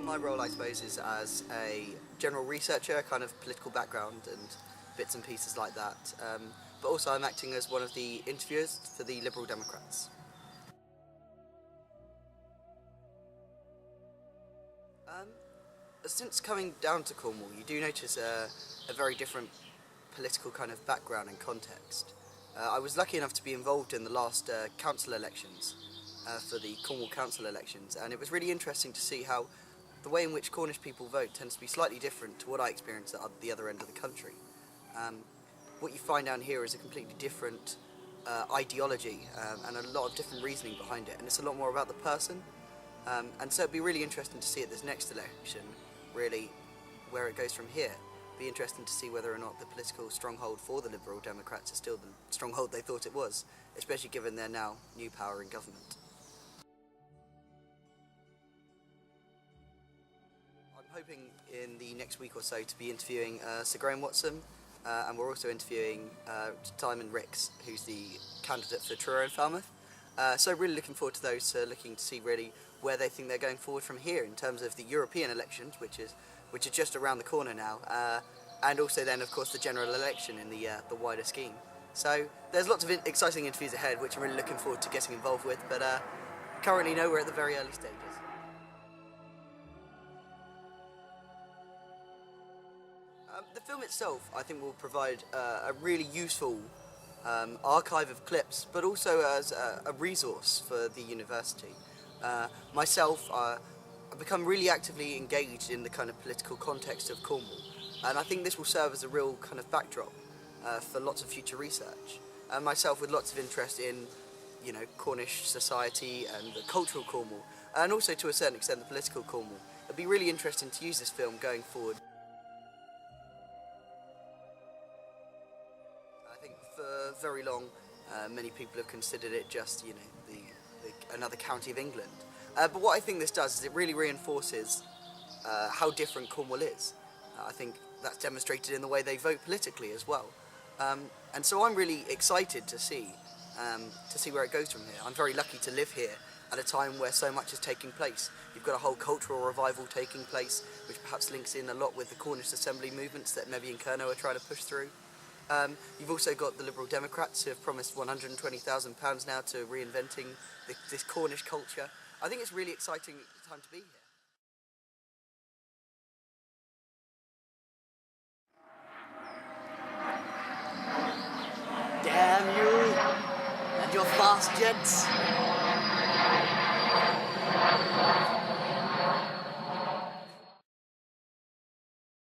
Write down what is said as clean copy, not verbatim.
my role, I suppose, is as a general researcher, kind of political background and bits and pieces like that. But also I'm acting as one of the interviewers for the Liberal Democrats. Since coming down to Cornwall, you do notice a very different political kind of background and context. I was lucky enough to be involved in the last council elections, for the Cornwall council elections, and it was really interesting to see how the way in which Cornish people vote tends to be slightly different to what I experience at the other end of the country. What you find down here is a completely different ideology and a lot of different reasoning behind it, and it's a lot more about the person. And so it'd be really interesting to see at this next election, really, where it goes from here. Be interesting to see whether or not the political stronghold for the Liberal Democrats is still the stronghold they thought it was, especially given their now new power in government. I'm hoping in the next week or so to be interviewing Sir Graham Watson, and we're also interviewing Simon Ricks, who's the candidate for Truro and Falmouth. So really looking forward to those, looking to see really where they think they're going forward from here in terms of the European elections, which are just around the corner now, and also then of course the general election in the wider scheme. So there's lots of exciting interviews ahead, which I'm really looking forward to getting involved with, but currently no, we're at the very early stages. The film itself, I think, will provide a really useful archive of clips, but also as a resource for the university. Myself, I've become really actively engaged in the kind of political context of Cornwall, and I think this will serve as a real kind of backdrop for lots of future research. And myself with lots of interest in, Cornish society and the cultural Cornwall, and also to a certain extent the political Cornwall. It'd be really interesting to use this film going forward. I think for very long, many people have considered it just, another county of England. But what I think this does is it really reinforces how different Cornwall is. I think that's demonstrated in the way they vote politically as well. And so I'm really excited to see where it goes from here. I'm very lucky to live here at a time where so much is taking place. You've got a whole cultural revival taking place, which perhaps links in a lot with the Cornish Assembly movements that Mebby and Kerno are trying to push through. You've also got the Liberal Democrats who have promised £120,000 now to reinventing this Cornish culture. I think it's really exciting time to be here. Damn you and your fast jets!